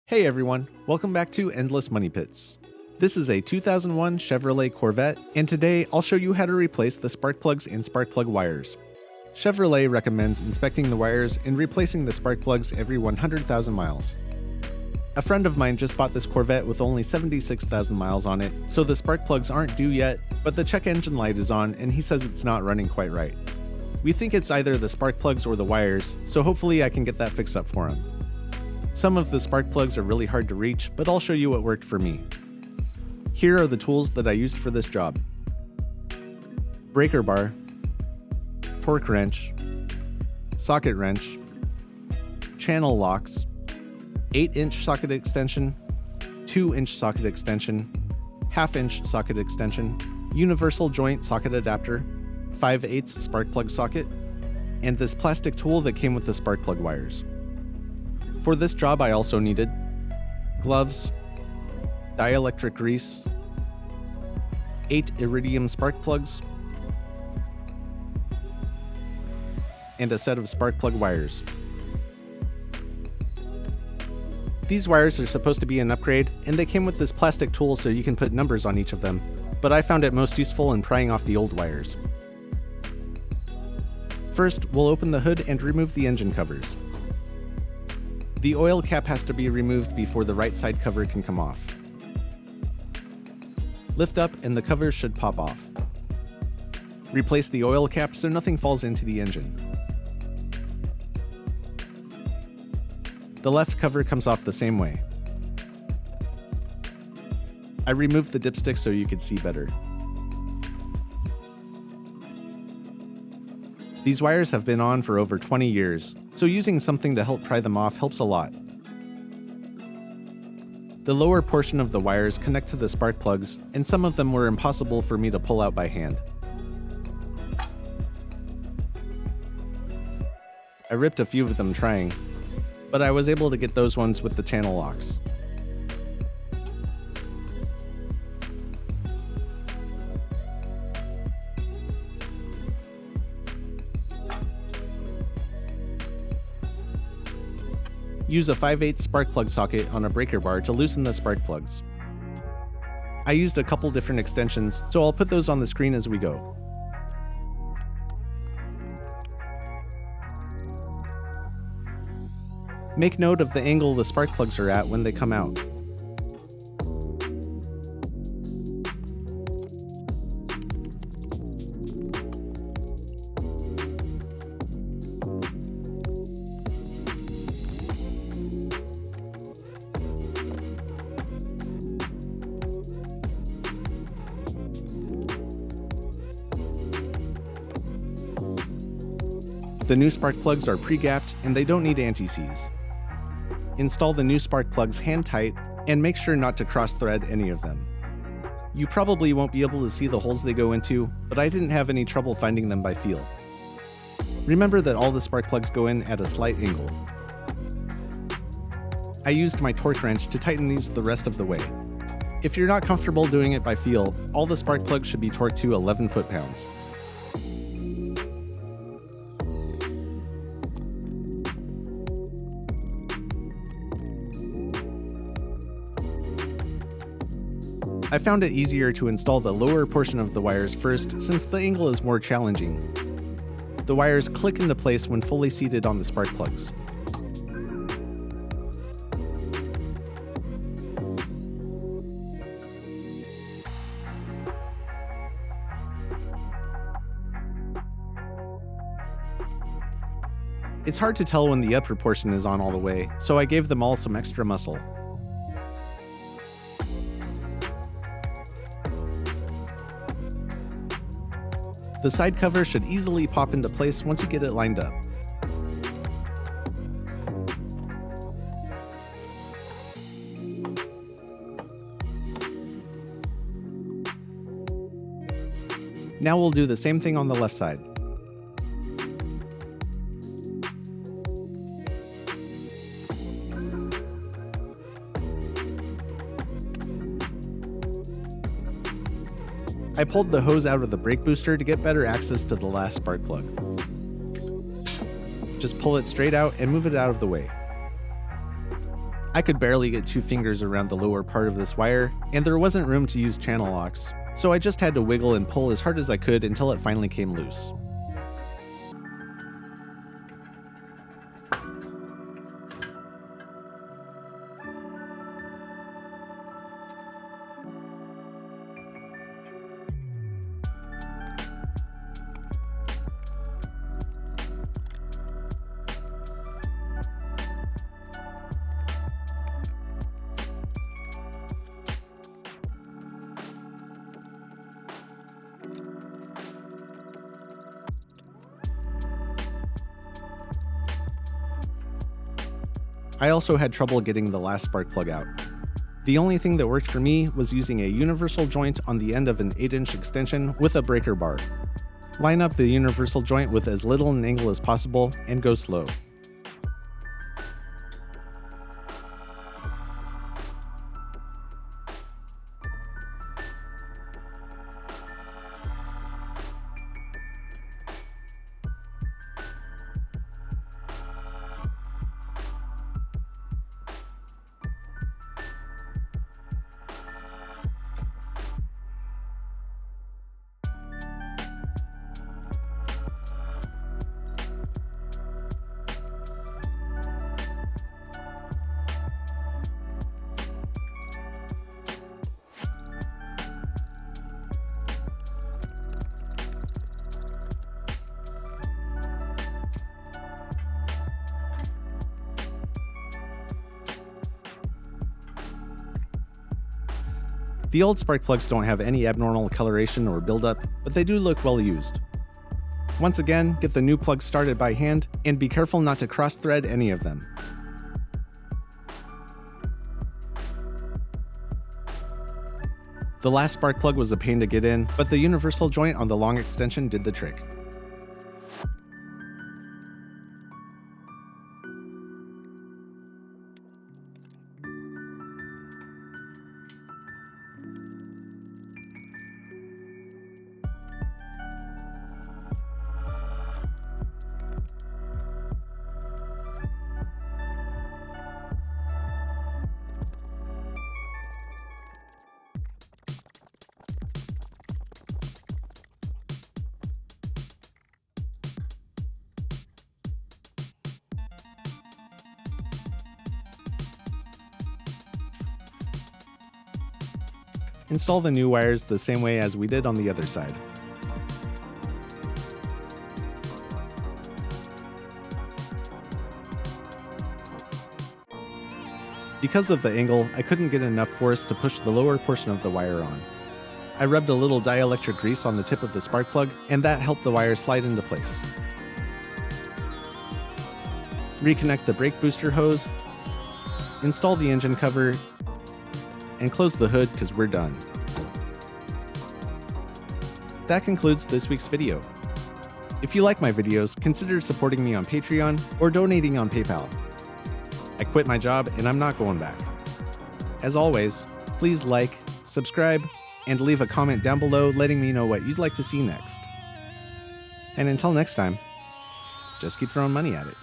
Hey everyone, welcome back to Endless Money Pits. This is a 2001 Chevrolet Corvette, and today I'll show you how to replace the spark plugs and spark plug wires. Chevrolet recommends inspecting the wires and replacing the spark plugs every 100,000 miles. A friend of mine just bought this Corvette with only 76,000 miles on it, so the spark plugs aren't due yet, but the check engine light is on and he says it's not running quite right. We think it's either the spark plugs or the wires, so hopefully I can get that fixed up for him. Some of the spark plugs are really hard to reach, but I'll show you what worked for me. Here are the tools that I used for this job. Breaker bar, torque wrench, socket wrench, channel locks, 8-inch socket extension, 2-inch socket extension, 1/2-inch socket extension, universal joint socket adapter, 5/8 spark plug socket, and this plastic tool that came with the spark plug wires. For this job I also needed gloves, dielectric grease, 8 iridium spark plugs, and a set of spark plug wires. These wires are supposed to be an upgrade, and they came with this plastic tool so you can put numbers on each of them, but I found it most useful in prying off the old wires. First, we'll open the hood and remove the engine covers. The oil cap has to be removed before the right side cover can come off. Lift up and the covers should pop off. Replace the oil cap so nothing falls into the engine. The left cover comes off the same way. I removed the dipstick so you could see better. These wires have been on for over 20 years, so using something to help pry them off helps a lot. The lower portion of the wires connect to the spark plugs, and some of them were impossible for me to pull out by hand. I ripped a few of them trying, but I was able to get those ones with the channel locks. Use a 5/8 spark plug socket on a breaker bar to loosen the spark plugs. I used a couple different extensions, so I'll put those on the screen as we go. Make note of the angle the spark plugs are at when they come out. The new spark plugs are pre-gapped and they don't need anti-seize. Install the new spark plugs hand tight and make sure not to cross-thread any of them. You probably won't be able to see the holes they go into, but I didn't have any trouble finding them by feel. Remember that all the spark plugs go in at a slight angle. I used my torque wrench to tighten these the rest of the way. If you're not comfortable doing it by feel, all the spark plugs should be torqued to 11 foot-pounds. I found it easier to install the lower portion of the wires first since the angle is more challenging. The wires click into place when fully seated on the spark plugs. It's hard to tell when the upper portion is on all the way, so I gave them all some extra muscle. The side cover should easily pop into place once you get it lined up. Now we'll do the same thing on the left side. I pulled the hose out of the brake booster to get better access to the last spark plug. Just pull it straight out and move it out of the way. I could barely get 2 fingers around the lower part of this wire, and there wasn't room to use channel locks, so I just had to wiggle and pull as hard as I could until it finally came loose. I also had trouble getting the last spark plug out. The only thing that worked for me was using a universal joint on the end of an 8-inch extension with a breaker bar. Line up the universal joint with as little an angle as possible and go slow. The old spark plugs don't have any abnormal coloration or buildup, but they do look well used. Once again, get the new plugs started by hand, and be careful not to cross-thread any of them. The last spark plug was a pain to get in, but the universal joint on the long extension did the trick. Install the new wires the same way as we did on the other side. Because of the angle, I couldn't get enough force to push the lower portion of the wire on. I rubbed a little dielectric grease on the tip of the spark plug, and that helped the wire slide into place. Reconnect the brake booster hose, install the engine cover, and close the hood because we're done. That concludes this week's video. If you like my videos, consider supporting me on Patreon or donating on PayPal. I quit my job and I'm not going back. As always, please like, subscribe, and leave a comment down below letting me know what you'd like to see next. And until next time, just keep throwing money at it.